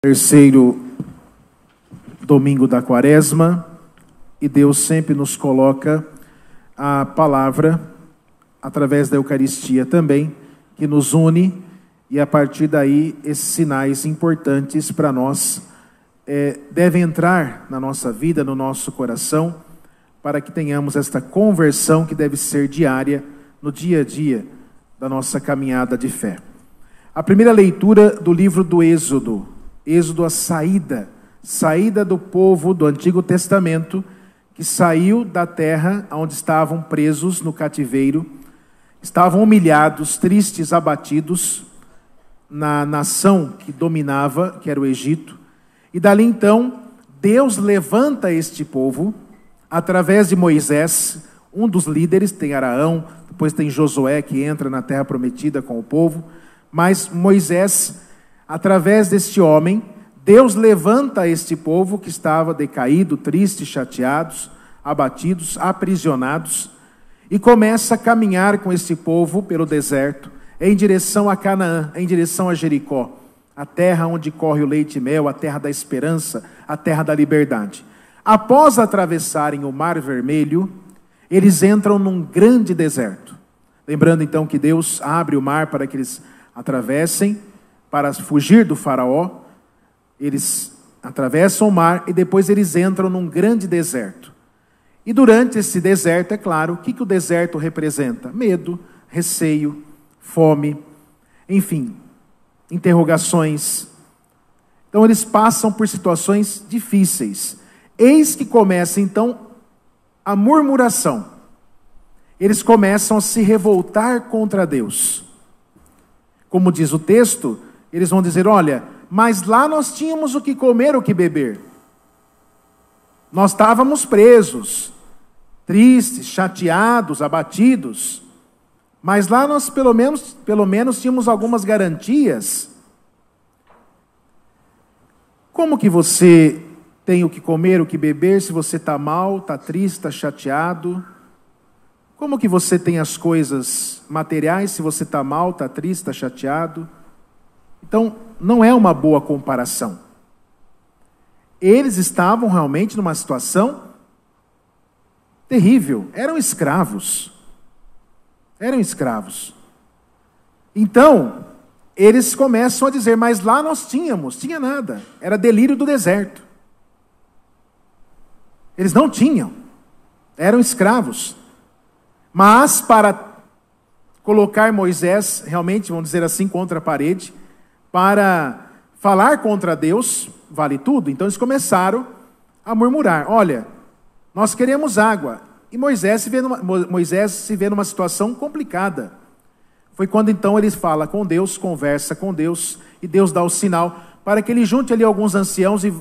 Terceiro domingo da Quaresma, e Deus sempre nos coloca a palavra através da Eucaristia também, que nos une, e a partir daí esses sinais importantes para nós devem entrar na nossa vida, no nosso coração, para que tenhamos esta conversão que deve ser diária, no dia a dia da nossa caminhada de fé. A primeira leitura do livro do Êxodo, a saída do povo do Antigo Testamento, que saiu da terra onde estavam presos no cativeiro, estavam humilhados, tristes, abatidos, na nação que dominava, que era o Egito, e dali então, Deus levanta este povo, através de Moisés, um dos líderes, tem Araão, depois tem Josué que entra na terra prometida com o povo, mas Moisés, através deste homem, Deus levanta este povo que estava decaído, triste, chateados, abatidos, aprisionados, e começa a caminhar com este povo pelo deserto, em direção a Canaã, em direção a Jericó, a terra onde corre o leite e mel, a terra da esperança, a terra da liberdade. Após atravessarem o Mar Vermelho, eles entram num grande deserto. Lembrando então que Deus abre o mar para que eles atravessem, para fugir do faraó. Eles atravessam o mar e depois eles entram num grande deserto. E durante esse deserto, é claro, o que o deserto representa? Medo, receio, fome, enfim, interrogações. Então eles passam por situações difíceis. Eis que começa então a murmuração. Eles começam a se revoltar contra Deus. Como diz o texto, eles vão dizer, olha, mas lá nós tínhamos o que comer, o que beber. Nós estávamos presos, tristes, chateados, abatidos. Mas lá nós pelo menos tínhamos algumas garantias. Como que você tem o que comer, o que beber, se você está mal, está triste, está chateado? Como que você tem as coisas materiais, se você está mal, está triste, está chateado? Então, não é uma boa comparação. Eles estavam realmente numa situação terrível. Eram escravos. Então, eles começam a dizer, mas lá nós tinha nada. Era delírio do deserto. Eles não tinham. Eram escravos. Mas para colocar Moisés, realmente, vamos dizer assim, contra a parede, para falar contra Deus, vale tudo. Então eles começaram a murmurar, olha, nós queremos água. E Moisés se vê numa situação complicada. Foi quando então ele fala com Deus, conversa com Deus, e Deus dá o sinal para que ele junte ali alguns anciãos e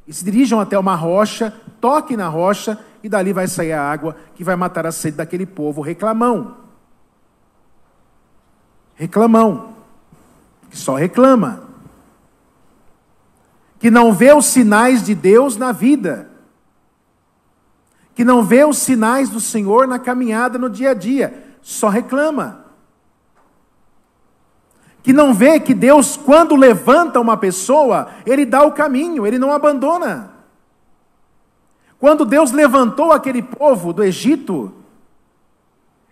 se dirijam até uma rocha, toque na rocha, e dali vai sair a água que vai matar a sede daquele povo reclamão. Que só reclama, que não vê os sinais de Deus na vida, que não vê os sinais do Senhor na caminhada no dia a dia, só reclama, que não vê que Deus, quando levanta uma pessoa, Ele dá o caminho, Ele não abandona. Quando Deus levantou aquele povo do Egito,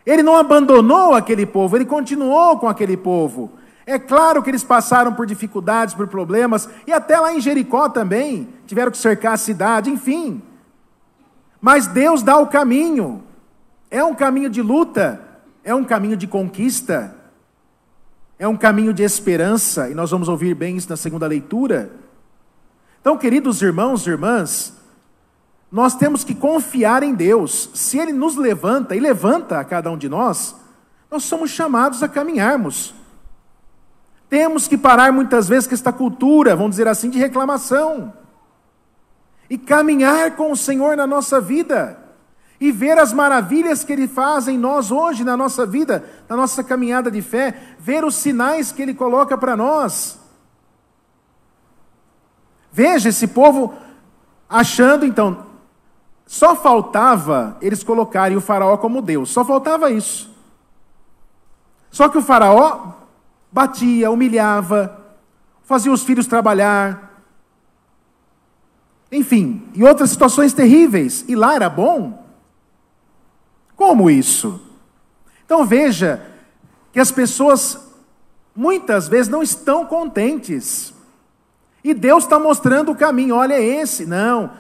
Ele não abandonou aquele povo, Ele continuou com aquele povo. É claro que eles passaram por dificuldades, por problemas, e até lá em Jericó também, tiveram que cercar a cidade, enfim. Mas Deus dá o caminho. É um caminho de luta, é um caminho de conquista, é um caminho de esperança, e nós vamos ouvir bem isso na segunda leitura. Então, queridos irmãos e irmãs, nós temos que confiar em Deus. Se Ele nos levanta, e levanta a cada um de nós somos chamados a caminharmos. Temos que parar muitas vezes com esta cultura, vamos dizer assim, de reclamação. E caminhar com o Senhor na nossa vida. E ver as maravilhas que Ele faz em nós hoje, na nossa vida, na nossa caminhada de fé. Ver os sinais que Ele coloca para nós. Veja esse povo achando, então, só faltava eles colocarem o faraó como Deus. Só faltava isso. Só que o faraó batia, humilhava, fazia os filhos trabalhar, enfim, e outras situações terríveis. E lá era bom? Como isso? Então veja que as pessoas muitas vezes não estão contentes. E Deus está mostrando o caminho. Olha, é esse. Não.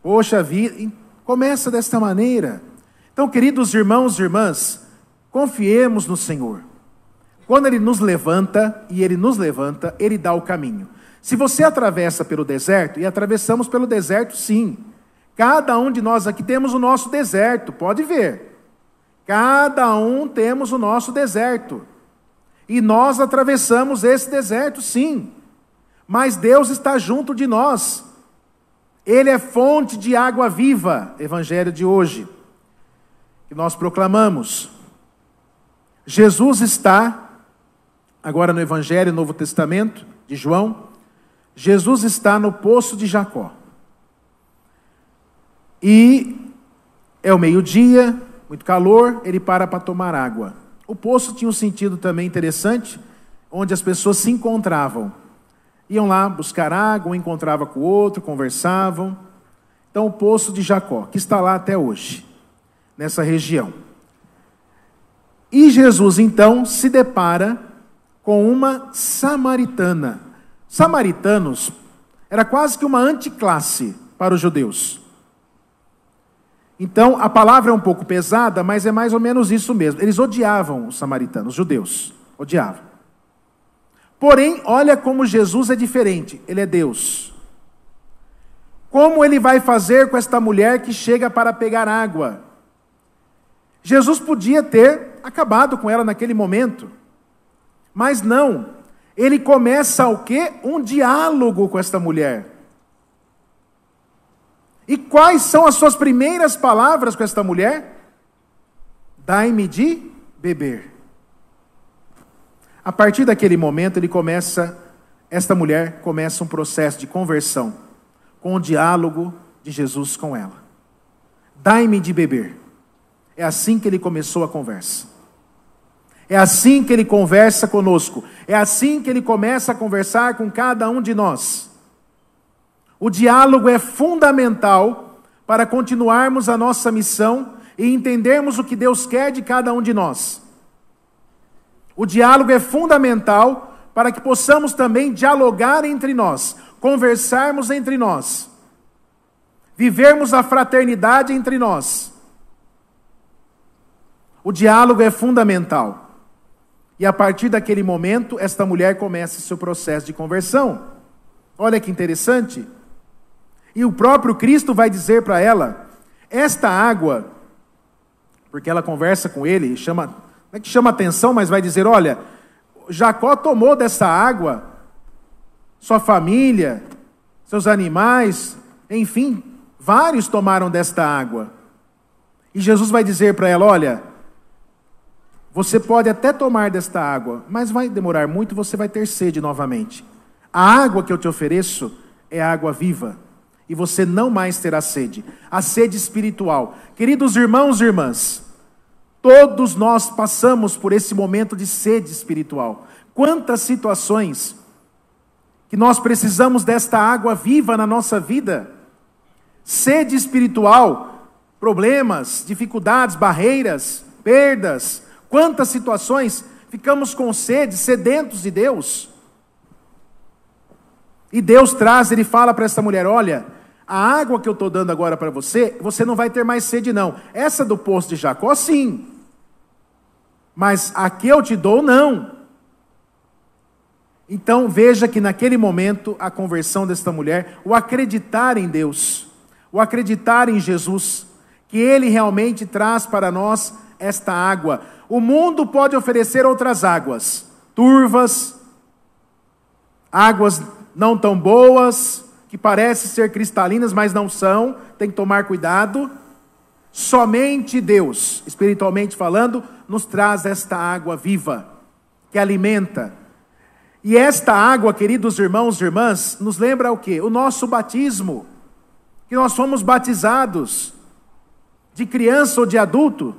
Poxa vida. Começa desta maneira. Então, queridos irmãos e irmãs, confiemos no Senhor. Quando Ele nos levanta, Ele dá o caminho. Se você atravessa pelo deserto, e atravessamos pelo deserto sim. Cada um de nós aqui temos o nosso deserto, pode ver. Cada um temos o nosso deserto. E nós atravessamos esse deserto sim. Mas Deus está junto de nós. Ele é fonte de água viva, Evangelho de hoje, que nós proclamamos. Jesus está, agora no Evangelho, Novo Testamento, de João, Jesus está no poço de Jacó. E é o meio-dia, muito calor, ele para tomar água. O poço tinha um sentido também interessante, onde as pessoas se encontravam. Iam lá buscar água, um encontrava com o outro, conversavam. Então o poço de Jacó, que está lá até hoje, nessa região. E Jesus então se depara com uma samaritana. Samaritanos era quase que uma anticlasse para os judeus. Então, a palavra é um pouco pesada, mas é mais ou menos isso mesmo. Eles odiavam os samaritanos, os judeus. Odiavam. Porém, olha como Jesus é diferente. Ele é Deus. Como Ele vai fazer com esta mulher que chega para pegar água? Jesus podia ter acabado com ela naquele momento. Mas não. Ele começa o quê? Um diálogo com esta mulher. E quais são as suas primeiras palavras com esta mulher? Dai-me de beber. A partir daquele momento, esta mulher começa um processo de conversão, com o diálogo de Jesus com ela. Dai-me de beber. É assim que ele começou a conversa. É assim que ele conversa conosco. É assim que ele começa a conversar com cada um de nós. O diálogo é fundamental para continuarmos a nossa missão e entendermos o que Deus quer de cada um de nós. O diálogo é fundamental para que possamos também dialogar entre nós, conversarmos entre nós, vivermos a fraternidade entre nós. O diálogo é fundamental. E a partir daquele momento, esta mulher começa seu processo de conversão. Olha que interessante. E o próprio Cristo vai dizer para ela, esta água, porque ela conversa com ele, não é que chama atenção, mas vai dizer, olha, Jacó tomou dessa água, sua família, seus animais, enfim, vários tomaram desta água. E Jesus vai dizer para ela, olha, você pode até tomar desta água, mas vai demorar muito e você vai ter sede novamente. A água que eu te ofereço é água viva. E você não mais terá sede. A sede espiritual. Queridos irmãos e irmãs, todos nós passamos por esse momento de sede espiritual. Quantas situações que nós precisamos desta água viva na nossa vida. Sede espiritual, problemas, dificuldades, barreiras, perdas. Quantas situações ficamos com sede, sedentos de Deus. E Deus traz, Ele fala para essa mulher, olha, a água que eu estou dando agora para você, você não vai ter mais sede não. Essa do poço de Jacó, sim. Mas a que eu te dou, não. Então veja que naquele momento, a conversão desta mulher, o acreditar em Deus, o acreditar em Jesus, que Ele realmente traz para nós esta água. O mundo pode oferecer outras águas, turvas, águas não tão boas, que parecem ser cristalinas, mas não são, tem que tomar cuidado. Somente Deus, espiritualmente falando, nos traz esta água viva, que alimenta. E esta água, queridos irmãos e irmãs, nos lembra o quê? O nosso batismo, que nós fomos batizados, de criança ou de adulto,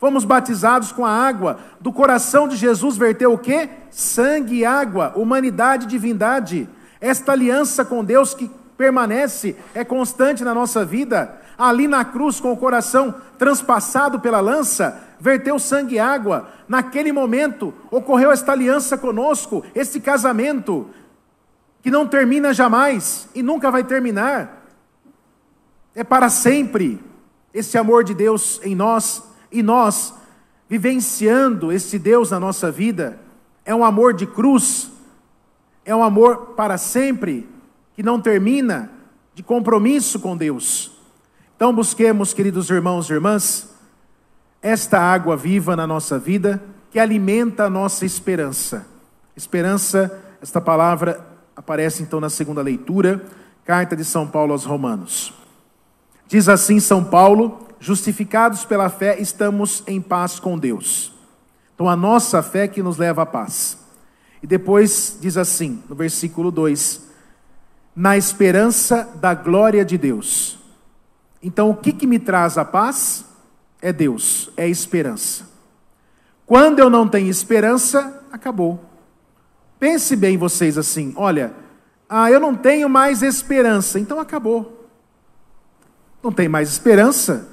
fomos batizados com a água, do coração de Jesus verteu o quê? Sangue e água, humanidade e divindade. Esta aliança com Deus que permanece, é constante na nossa vida. Ali na cruz, com o coração transpassado pela lança, verteu sangue e água. Naquele momento, ocorreu esta aliança conosco, esse casamento, que não termina jamais e nunca vai terminar. É para sempre esse amor de Deus em nós, e nós vivenciando esse Deus na nossa vida. É um amor de cruz, é um amor para sempre, que não termina, de compromisso com Deus. Então busquemos, queridos irmãos e irmãs, esta água viva na nossa vida, que alimenta a nossa esperança. Esperança, esta palavra aparece então na segunda leitura, carta de São Paulo aos Romanos. Diz assim São Paulo: justificados pela fé, estamos em paz com Deus. Então a nossa fé que nos leva à paz. E depois diz assim, no versículo 2, na esperança da glória de Deus. Então o que me traz a paz? É Deus, é esperança. Quando eu não tenho esperança, acabou. Pense bem vocês assim, olha, eu não tenho mais esperança, então acabou. Não tem mais esperança,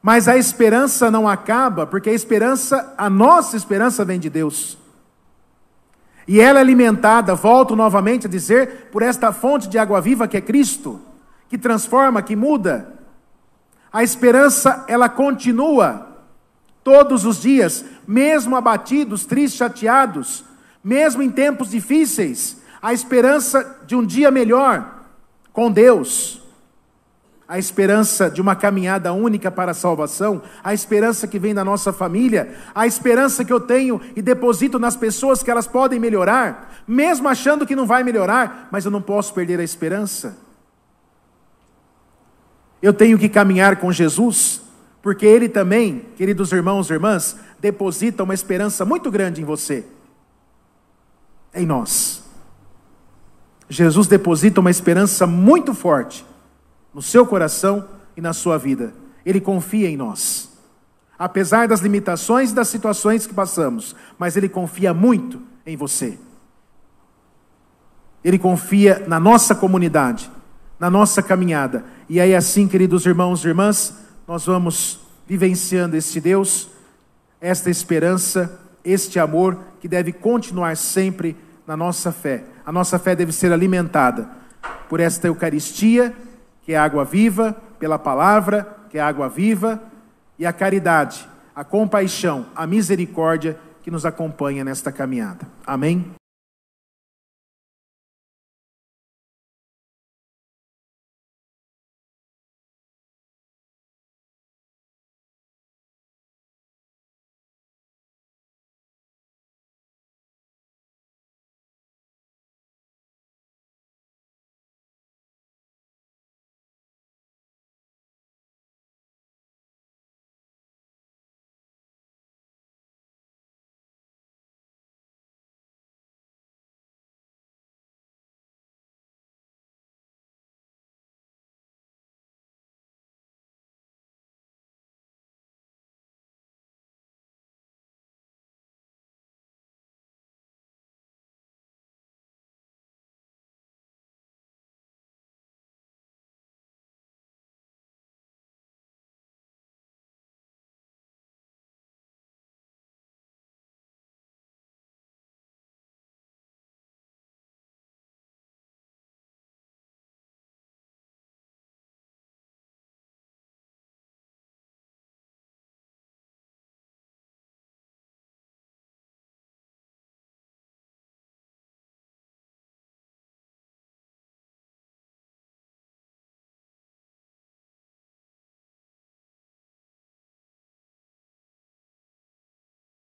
mas a esperança não acaba, porque a nossa esperança vem de Deus. E ela é alimentada, volto novamente a dizer, por esta fonte de água viva que é Cristo, que transforma, que muda. A esperança, ela continua todos os dias, mesmo abatidos, tristes, chateados, mesmo em tempos difíceis, a esperança de um dia melhor com Deus, a esperança de uma caminhada única para a salvação, a esperança que vem da nossa família, a esperança que eu tenho e deposito nas pessoas que elas podem melhorar, mesmo achando que não vai melhorar, mas eu não posso perder a esperança. Eu tenho que caminhar com Jesus, porque Ele também, queridos irmãos e irmãs, deposita uma esperança muito grande em você, em nós. Jesus deposita uma esperança muito forte no seu coração e na sua vida. Ele confia em nós, apesar das limitações e das situações que passamos, mas Ele confia muito em você. Ele confia na nossa comunidade, na nossa caminhada. E aí assim, queridos irmãos e irmãs, nós vamos vivenciando este Deus, esta esperança, este amor que deve continuar sempre na nossa fé. A nossa fé deve ser alimentada por esta Eucaristia, que é água viva, pela palavra, que é água viva, e a caridade, a compaixão, a misericórdia que nos acompanha nesta caminhada. Amém?